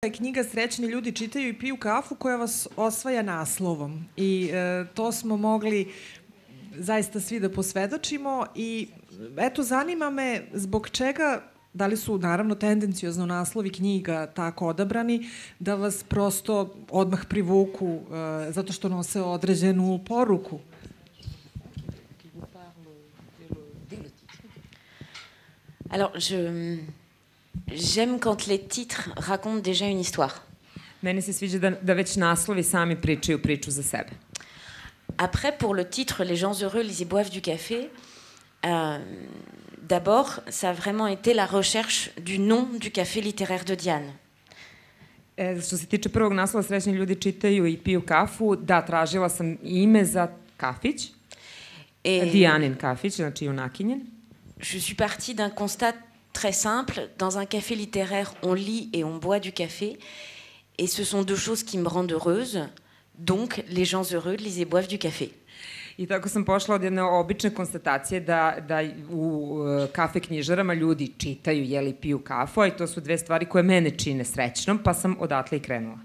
je knjiga Srećni ljudi čitaju i piju kafu koja vas osvaja naslovom i to smo mogli zaista svi da posvedočimo i eto zanima me zbog čega, da li su naravno tendenciozno naslovi knjiga tako odabrani da vas prosto odmah privuku zato što nose određenu poruku. Alors, j'aime quand les titres racontent déjà une histoire. Meni se sviđa da već naslovi sami pričaju priču za sebe. Après, pour le titre Les gens heureux, ils y boivent du café, d'abord, ça a vraiment été la recherche du nom du café littéraire de Diane. Što se tiče prvog naslova Srećni ljudi čitaju i piju kafu, da, tražila sam ime za kafić, Dijanin kafić, znači junakinjen. Je suis partie d'un constat très simple. Dans un café littéraire, on lit et on boit du café. Et ce sont deux choses qui me rendent heureuse. Donc, les gens heureux lisent et boivent du café. I tako sam pošla od jedne obične konstatacije da u kafe knjižarama ljudi čitaju, jeli, piju kafu, a i to su dve stvari koje mene čine srećnom, pa sam odatle i krenula.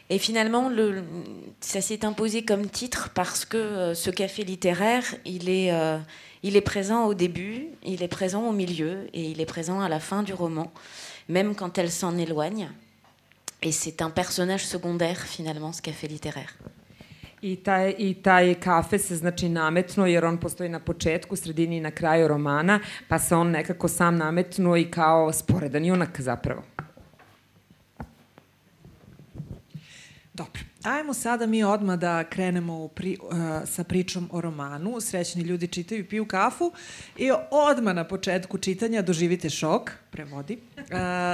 Et finalement, ça s'est imposé comme titre parce que ce café littéraire, il est présent au début, il est présent au milieu et il est présent à la fin du roman, même quand elle s'en éloigne. Et c'est un personnage secondaire, finalement, ce café littéraire. I taj kafe se znači nametnuo jer on postoji na početku, sredini i na kraju romana, pa se on nekako sam nametnuo i kao sporedan junak zapravo. Dobro, ajmo sada mi odmah da krenemo sa pričom o romanu. Srećni ljudi čitaju i piju kafu i odmah na početku čitanja doživite šok, prevodi.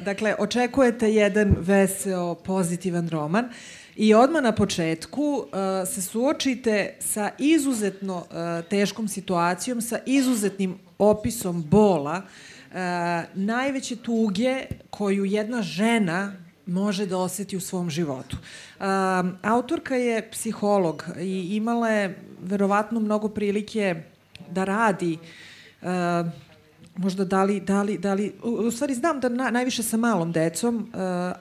Dakle, očekujete jedan veseo, pozitivan roman i odmah na početku se suočite sa izuzetno teškom situacijom, sa izuzetnim opisom bola, najveće tuge koju jedna žena može da oseti u svom životu. Autorka je psiholog i imala je verovatno mnogo prilike da radi, možda da li, u stvari znam da najviše sa malom decom,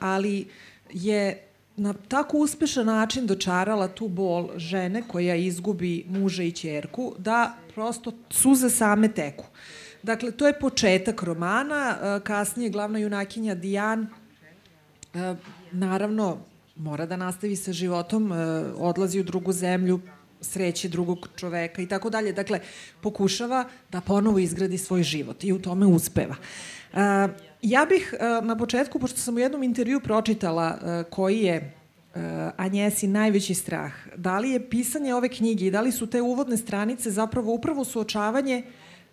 ali je na tako uspešan način dočarala tu bol žene koja izgubi muža i ćerku, da prosto suze same teku. Dakle, to je početak romana, kasnije glavna junakinja Dijan naravno mora da nastavi sa životom, odlazi u drugu zemlju, sreće drugog čoveka i tako dalje. Dakle, pokušava da ponovo izgradi svoj život i u tome uspeva. Ja bih na početku, pošto sam u jednom intervju pročitala koji je Anjesin najveći strah, da li je pisanje ove knjige i da li su te uvodne stranice zapravo upravo suočavanje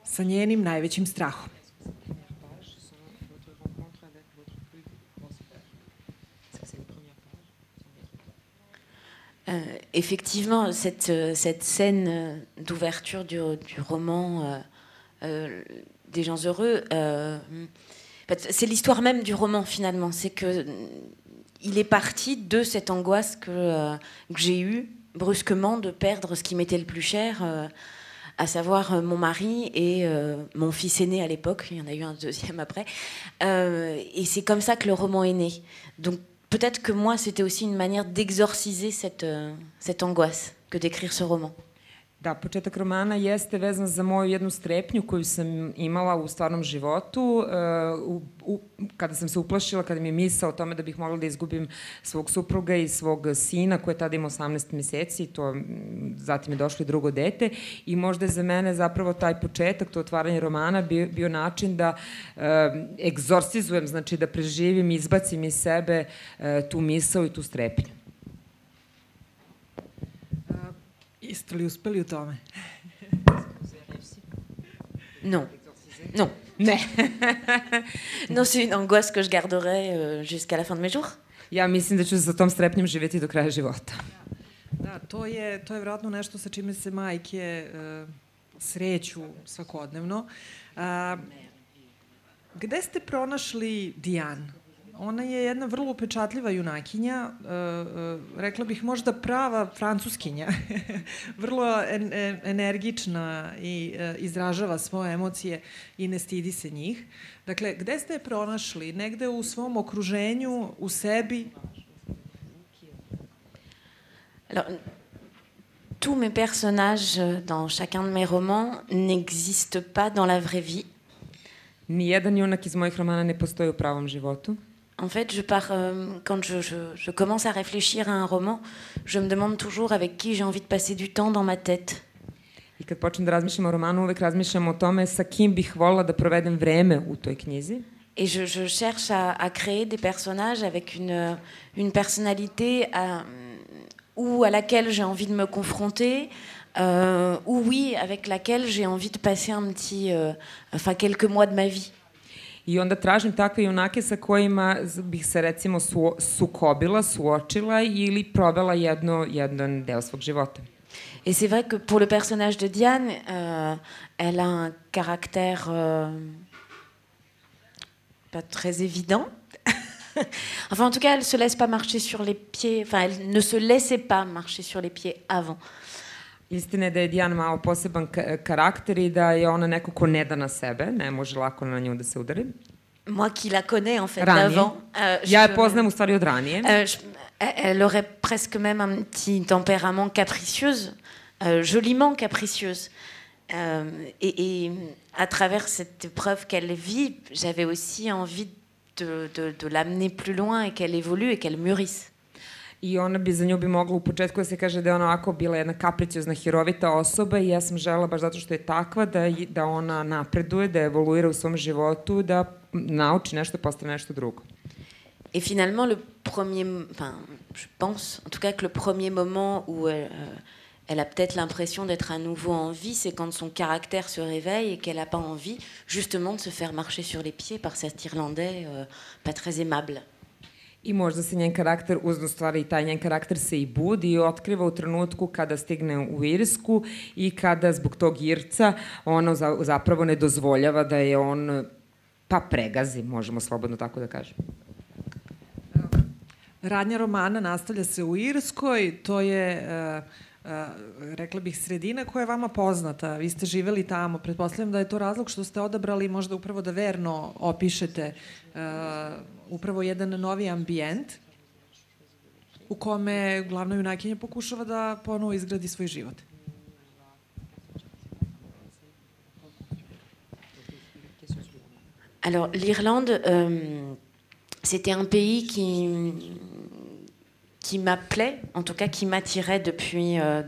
sa njenim najvećim strahom? Effectivement, cette scène d'ouverture du roman des gens heureux, c'est l'histoire même du roman finalement. C'est que il est parti de cette angoisse que j'ai eue brusquement de perdre ce qui m'était le plus cher, à savoir mon mari et mon fils aîné à l'époque. Il y en a eu un deuxième après. Et c'est comme ça que le roman est né. Donc peut-être que moi, c'était aussi une manière d'exorciser cette angoisse que d'écrire ce roman. Da, početak romana jeste vezan za moju jednu strepnju koju sam imala u stvarnom životu. Kada sam se uplašila, kada mi je misao o tome da bih mogla da izgubim svog supruga i svog sina, koji je tada imao 18 meseci, zatim je došlo i drugo dete. I možda je za mene zapravo taj početak, to otvaranje romana, bio način da egzorcizujem, znači da preživim, izbacim iz sebe tu misao i tu strepnju. Jeste li uspeli u tome? Non. Non. Ne. Non, c'est une angoisse que je garderai jusqu'à la fin de mes jours. Ja mislim da ću sa tom strepnjom živjeti do kraja života. Da, to je vjerojatno nešto sa čime se majke sreću svakodnevno. Gde ste pronašli Dijan? ona je jedna vrlo upečatljiva junakinja, rekla bih možda prava francuskinja, vrlo energična i izražava svoje emocije i ne stidi se njih. Dakle, gde ste je pronašli? Negde u svom okruženju, u sebi? Alors, tous mes personnages dans chacun de mes romans n'existent pas dans la vraie vie. Nijedan junak iz mojih romana ne postoji u pravom životu. En fait, quand je commence à réfléchir à un roman, je me demande toujours avec qui j'ai envie de passer du temps dans ma tête. I kad počnem da razmišljam o romanu, uvek razmišljam o tome sa kim bih volila da provedem vreme u toj knjizi. Et je cherche à créer des personnages avec une personnalité ou à laquelle j'ai envie de me confronter, ou oui, avec laquelle j'ai envie de passer quelques mois de ma vie. I onda tražim takve junake sa kojima bih se recimo sukobila, suočila ili provela jedan deo svog života. Et c'est vrai que pour le personnage de Diane, elle a un caractère pas très évident. Enfin, en tout cas, elle se laisse pas marcher sur les pieds. Enfin, elle ne se laissait pas marcher sur les pieds avant. Istina je da je Diana malo poseban karakter i da je ona neko ko ne da na sebe, ne može lako na nju da se udari. Moi qui la connais en fait Ranije. d'avant. Ja je poznam u stvari od ranije. Elle aurait presque même un petit tempérament capricieuse, joliment capricieuse. Et à travers cette épreuve qu'elle vit, j'avais aussi envie de l'amener plus loin et qu'elle évolue et qu'elle mûrisse. I ona bi za nju mogla u početku da se kaže da je ona ovako bila jedna kapriciozna, hirovita osoba i ja sam želela baš zato što je takva da ona napreduje, da evoluira u svom životu, da nauči nešto, postane nešto drugo. Et finalement, je pense, en tout cas, que le premier moment où elle a peut-être l'impression d'être à nouveau en vie, c'est quand son caractère se réveille et qu'elle n'a pas envie, justement, de se faire marcher sur les pieds par cet Irlandais pas très aimable. I možda se njen karakter, u stvari taj njen karakter se i budi i otkriva u trenutku kada stigne u Irsku i kada zbog tog Irca ona zapravo ne dozvoljava da je on pregazi, možemo slobodno tako da kažemo. Radnja romana nastavlja se u Irskoj, to je, rekla bih, sredina koja je vama poznata. Vi ste živeli tamo, pretpostavljam da je to razlog što ste odabrali možda upravo da verno opišete upravo jedan novi ambijent u kome glavna junakinja pokušava da ponovo izgradi svoj život. Alors, l'Irlande, c'était un pays qui m'appelait, en tout cas qui m'attirait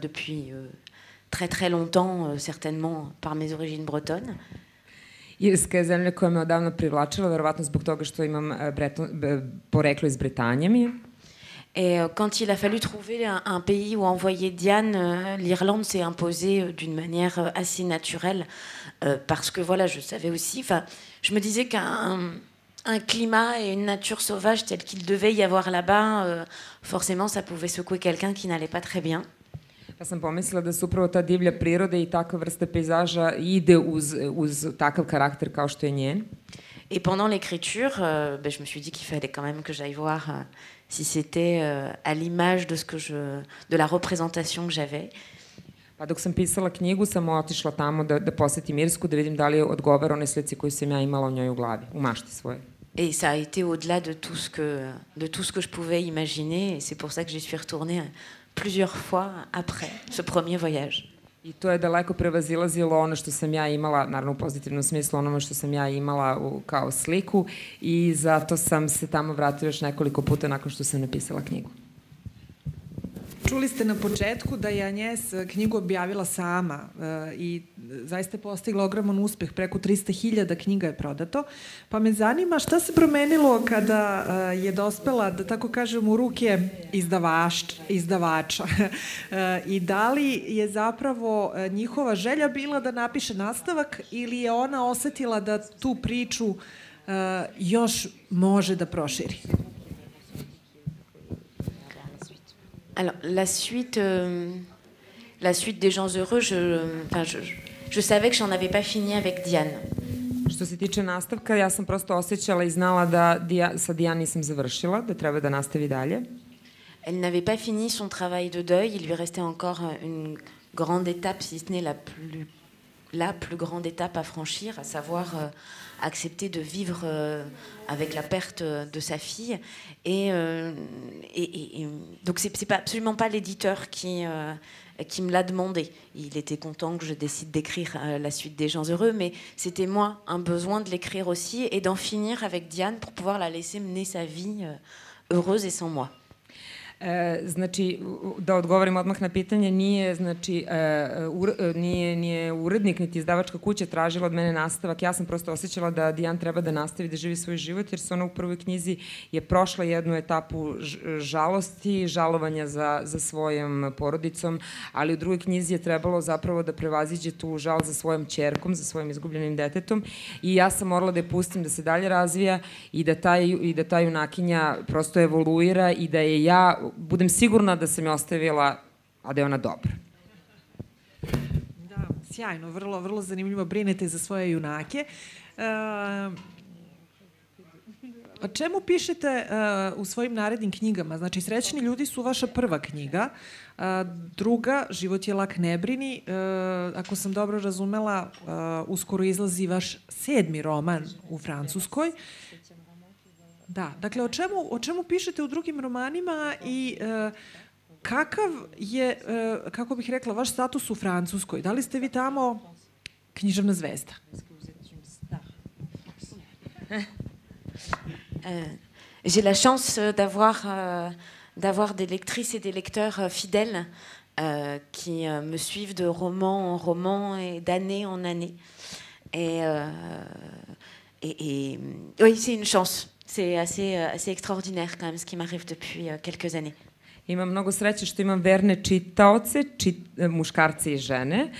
depuis très très longtemps, certainement par mes origines bretonnes. Irska je zemlja koja me odavno privlačila, verovatno zbog toga što imam poreklo iz Bretanje mi je. Et quand il a fallu trouver un pays où envoyer Diane, l'Irlande s'est imposée d'une manière assez naturelle, parce que voilà, je savais aussi, je me disais qu'un climat et une nature sauvage telle qu'il devait y avoir là-bas, forcément ça pouvait secouer quelqu'un qui n'allait pas très bien. Ja sam pomislila da se upravo ta divlja priroda i takva vrsta pejzaža ide uz takav karakter kao što je njen. Et pendant l'écriture, je me suis dit qu'il fallait quand même que j'aille voir si c'était à l'image de la représentation que j'avais. Pa dok sam pisala knjigu, sam otišla tamo da posetim Irsku, da vidim da li odgovara onoj slici koju sam ja imala u njoj u glavi, u mašti svoje. Et ça a été au-delà de tout ce que je pouvais imaginer, et c'est pour ça que j'y suis retournée plusieurs fois après ce premier voyage. I to je daleko prevazilazilo ono što sam ja imala, naravno u pozitivnom smislu, onome što sam ja imala kao sliku i zato sam se tamo vratila još nekoliko puta nakon što sam napisala knjigu. Čuli ste na početku da je Agnès knjigu objavila sama i zaista je postigla ogroman uspeh, preko 300.000 knjiga je prodato, pa me zanima šta se promenilo kada je dospela, da tako kažem, u ruke izdavača i da li je zapravo njihova želja bila da napiše nastavak ili je ona osetila da tu priču još može da proširi? Alors, la suite des gens heureux, je savais que j'en avais pas fini avec Diane. Što se tiče nastavka, ja sam prosto osjećala i znala da sa Dijan nisam završila, da treba da nastavi dalje. Elle n'avait pas fini son travail de deuil, il lui restait encore une grande étape, si ce n'est la plus grande étape à franchir, à savoir accepter de vivre avec la perte de sa fille. Et donc c'est absolument pas l'éditeur qui me l'a demandé. Il était content que je décide d'écrire la suite des gens heureux, mais c'était moi un besoin de l'écrire aussi et d'en finir avec Diane pour pouvoir la laisser mener sa vie heureuse et sans moi. Znači, da odgovorim odmah na pitanje, nije urednik niti izdavačka kuća tražila od mene nastavak. Ja sam prosto osjećala da Dijan treba da nastavi da živi svoj život, jer se ona u prvoj knjizi je prošla jednu etapu žalosti, žalovanja za svojom porodicom, ali u drugoj knjizi je trebalo zapravo da prevaziđe tu žal za svojom ćerkom, za svojim izgubljenim detetom, i ja sam morala da je pustim da se dalje razvija i da ta junakinja prosto evoluira i da je ja budem sigurna da sam je ostavila, a da je ona dobra. Da, sjajno, vrlo, vrlo zanimljivo, brinete za svoje junake. O čemu pišete u svojim narednim knjigama? Znači, Srećni ljudi su vaša prva knjiga, druga, Život je lak, ne brini. Ako sam dobro razumela, uskoro izlazi vaš 7. roman u Francuskoj. Da, dakle, o čemu pišete u drugim romanima i kakav je, kako bih rekla, vaš status u Francuskoj? Da li ste vi tamo književna zvezda? J'ai la chance d'avoir des lectrices et des lecteurs fidèles qui me suivent de roman en roman et d'année en année. Et oui, c'est une chance. C'est assez extraordinaire quand même ce qui m'arrive depuis quelques années. Imam mnogo sreće što imam verne čitaoce, muškarce i žene,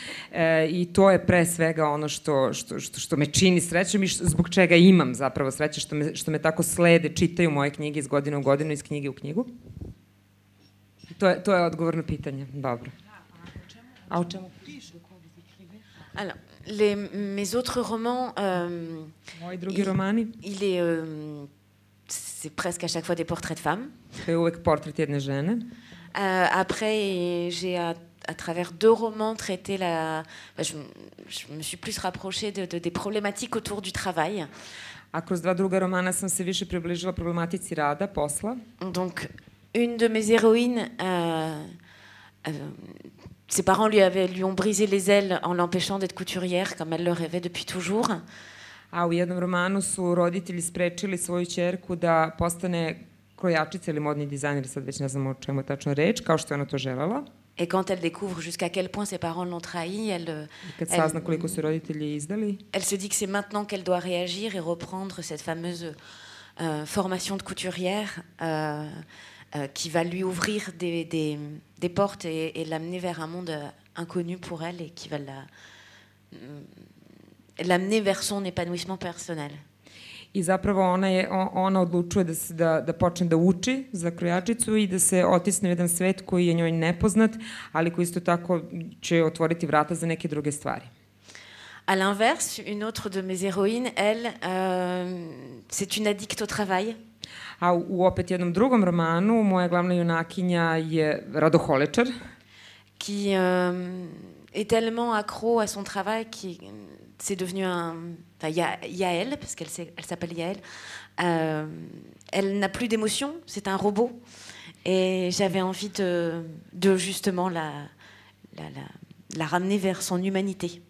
i to je pre svega ono što me čini srećom i zbog čega imam zapravo sreće, što me tako slede, čitaju moje knjige iz godine u godinu, iz knjige u knjigu. To je odgovor na pitanje. Dobro. A o čemu piše? Alors, mes autres romans, moji drugi romani, c'est presque à chaque fois des portraits de femmes. To je uvek portret jedne žene. Après, j'ai à travers 2 romans traité je me suis plus rapprochée des problématiques autour du travail. A kroz 2 druga romana sam se više približila problematici rada, posla. Donc, une de mes héroïnes, ses parents lui ont brisé les ailes en l'empêchant d'être couturière, comme elle le rêvait depuis toujours. A u jednom romanu su roditelji sprečili svoju ćerku da postane krojačica ili modni dizajner, sad već ne znam o čemu je tačno reč, kao što je ona to želela. Et quand elle découvre jusqu'à quel point ses parents l'ont trahi, kad sazna koliko su roditelji izdali, elle se dit que c'est maintenant qu'elle doit réagir et reprendre cette fameuse formation de couturière qui va lui ouvrir des portes et l'amener vers un monde inconnu pour elle et qui va l'amener vers son épanouissement personnel. I zapravo ona odlučuje da počne da uči za krojačicu i da se otisne u jedan svet koji je njoj nepoznat, ali koji isto tako će otvoriti vrata za neke druge stvari. À l'inverse, une autre de mes héroïnes, elle, c'est une addicte au travail. A u opet jednom drugom romanu moja glavna junakinja je radoholičar. Qui est tellement accro à son travail qui c'est devenu Yael, parce qu'elle s'appelle Yael. Elle n'a plus d'émotion, c'est un robot. Et j'avais envie de justement la ramener vers son humanité.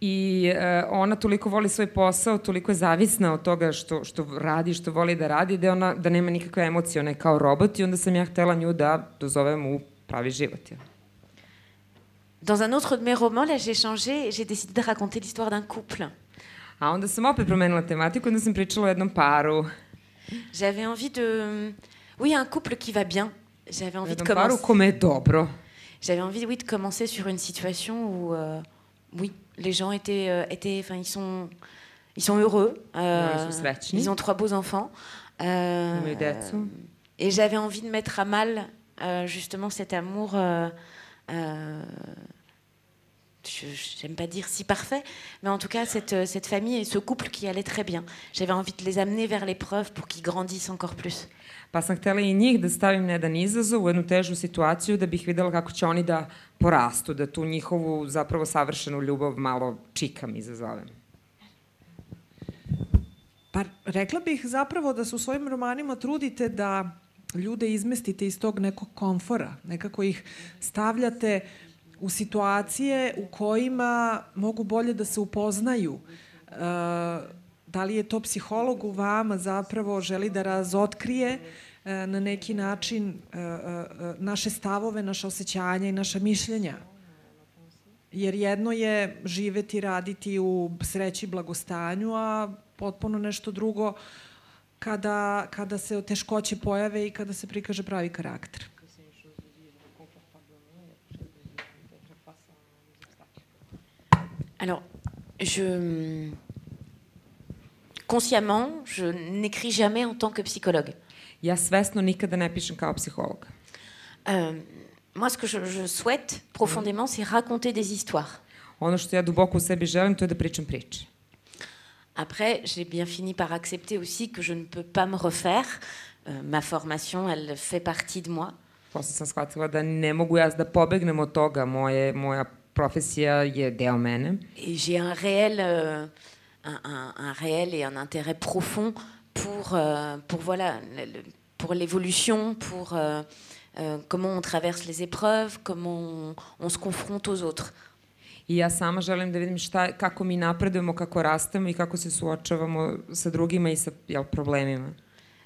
I ona toliko voli svoj posao, toliko je zavisna od toga što radi, što voli da radi, da nema nikakve emocije, ona je kao robot, i onda sam ja htela nju da dozovem u pravi život. Dans un autre de mes romans, là, j'ai changé et j'ai décidé de raconter l'histoire d'un couple. A onda sam opet promenila tematiku, onda sam pričala o jednom paru. J'avais envie oui, un couple qui va bien. J'avais envie de commencer. Paru kome je dobro. J'avais envie, oui, de commencer sur une situation où, oui, les gens ils sont heureux. Ils ont 3 beaux enfants. Et j'avais envie de mettre à mal justement cet amour. j'aime pas dire si parfait, mais en tout cas cette famille et ce couple qui allait très bien. J'avais envie de les amener vers l'épreuve pour qu'ils grandissent encore plus. Pa sam htela i njih da stavim na jedan izazov, u jednu težu situaciju, da bih videla kako će oni da porastu, da tu njihovu zapravo savršenu ljubav malo čikam izazovem. Pa rekla bih zapravo da se u svojim romanima trudite da ljude izmestite iz tog nekog komfora, nekako ih stavljate u situacije u kojima mogu bolje da se upoznaju. Da li je to psiholog u vama zapravo želi da razotkrije na neki način naše stavove, naše osjećanja i naša mišljenja? Jer jedno je živeti, raditi u sreći i blagostanju, a potpuno nešto drugo kada se teškoće pojave i kada se prikaže pravi karakter. Alors, consciemment, je n'écris jamais en tant que psychologue. Ja svesno nikada ne pišem kao psiholog. Moi, ce que je souhaite profondément, c'est raconter des histoires. Ono što ja duboko u sebi želim, to je da pričam priče. Après, j'ai bien fini par accepter aussi que je ne peux pas me refaire. Ma formation, elle fait partie de moi. Posle sam shvatila da ne mogu ja da pobegnem od toga. Moja profesija je deo mene. Et j'ai un réel et un intérêt profond pour l'évolution, pour comment on traverse les épreuves, comment on se confronte aux autres. I ja sama želim da vidim kako mi napredujemo, kako rastemo i kako se suočavamo sa drugima i sa problemima.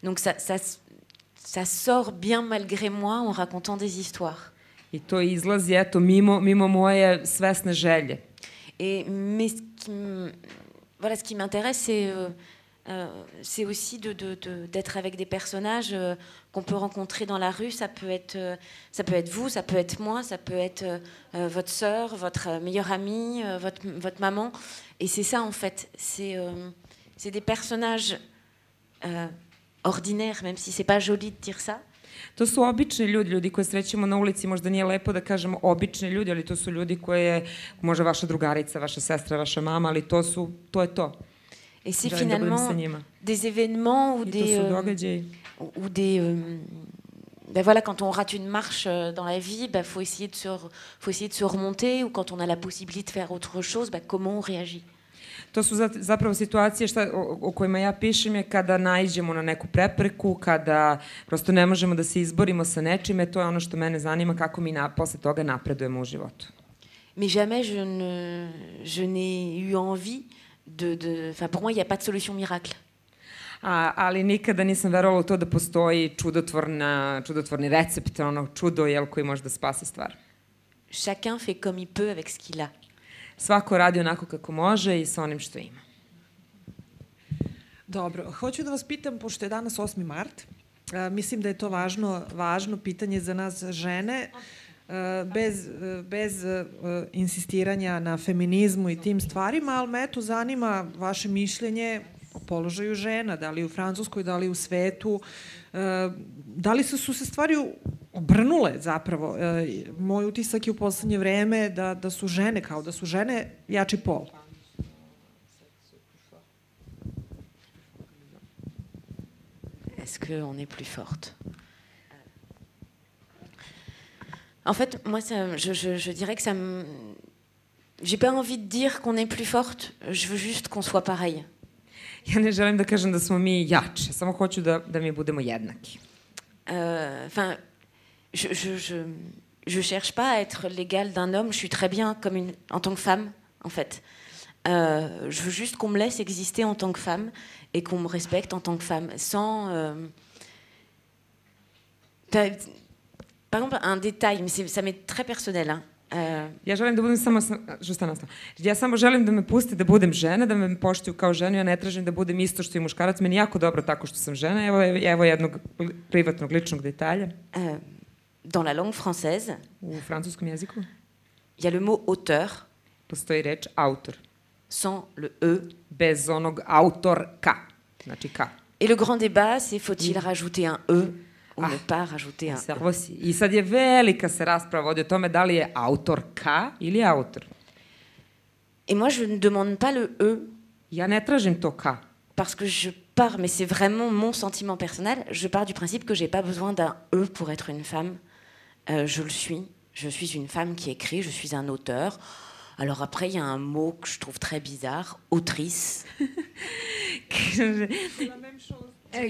Donc ça sort bien malgré moi en racontant des histoires. I to izlazi, eto, mimo moje svesne želje. Mais ce qui m'intéresse, c'est aussi d'être avec des personnages qu'on peut rencontrer dans la rue. Ça peut être vous, ça peut être moi, ça peut être votre sœur, votre meilleure amie, votre maman. Et c'est ça, en fait. C'est des personnages ordinaires, même si c'est pas joli de dire ça. To su obični ljudi koje srećemo na ulici, možda nije lepo da kažemo obični ljudi, ali to su ljudi koje, može vaša drugarica, vaša sestra, vaša mama, ali to je to. Et c'est finalement des événements ou voilà, quand on rate une marche dans la vie, faut essayer de se remonter, ou quand on a la possibilité de faire autre chose, comment on réagit. To su zapravo situacije o kojima ja pišem je kada naiđemo na neku prepreku, kada prosto ne možemo da se izborimo sa nečime, to je ono što mene zanima, kako mi posle toga napredujemo u životu. Mais jamais je n'ai eu envie enfin, pour moi, il n'y a pas de solution miracle. Ali nikada nisam verovala u to da postoji čudotvorni recept, ono čudo koji može da spase stvar. Chacun fait comme il peut avec ce qu'il a. Svako radi onako kako može i sa onim što ima. Dobro, hoću da vas pitam, pošto je danas 8. mart, mislim da je to važno pitanje za nas žene, bez insistiranja na feminizmu i tim stvarima, ali me eto zanima vaše mišljenje o položaju žena, da li u Francuskoj, da li u svetu, da li su se stvari obrnule zapravo. Moj utisak je u poslednje vreme da su žene, kao da su žene jači pol. Est-ce qu'on est plus forte? En fait, moi, je dirais que j'ai pas envie de dire qu'on est plus forte, je veux juste qu'on soit pareil. Ja ne želim da kažem da smo mi jače, samo hoću da mi budemo jednaki. Enfin, je cherche pas à être l'égale d'un homme, je suis très bien en tant que femme, en fait. Je veux juste qu'on me laisse exister en tant que femme et qu'on me respecte en tant que femme, sans... Par exemple, un détail, mais ça m'est très personnel. Ja želim da budem ja samo želim da me pusti da budem žena, da me poštuju kao ženu, ja ne tražim da budem isto što i muškarac, meni jako dobro tako što sam žena, evo jednog privatnog, ličnog detalja. Dans la langue française, u francuskom jeziku, il y a le mot auteur. Postoji reč autor. Sans le e. Bez onog autorka, znači ka. Et le grand débat, c'est faut-il rajouter un e ou ne pas rajouter un e. I sad je velika se rasprava vodi o tome da li je autorka ili autor. Et moi, je ne demande pas le E. Ja ne tražim to K. Parce que je pars, mais c'est vraiment mon sentiment personnel, je pars du principe que j'ai pas besoin d'un E pour être une femme. Je le suis. Je suis une femme qui écrit, je suis un auteur. Alors après, il y a un mot que je trouve très bizarre, autrice.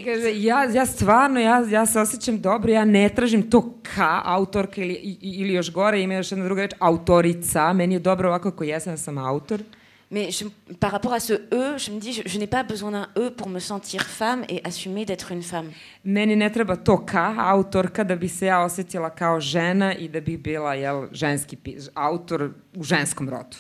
Kaže, ja stvarno, ja se osjećam dobro, ja ne tražim to K, autorka ili još gore, ima još jedna druga reč, autorica. Meni je dobro ovako ako jesam, sam autor. Mais par rapport à ce E, je me dis, je n'ai pas besoin d'un E pour me sentir femme et assumer d'être une femme. Meni ne treba to K, autorka, da bi se ja osjetila kao žena i da bih bila ženski autor u ženskom rodu.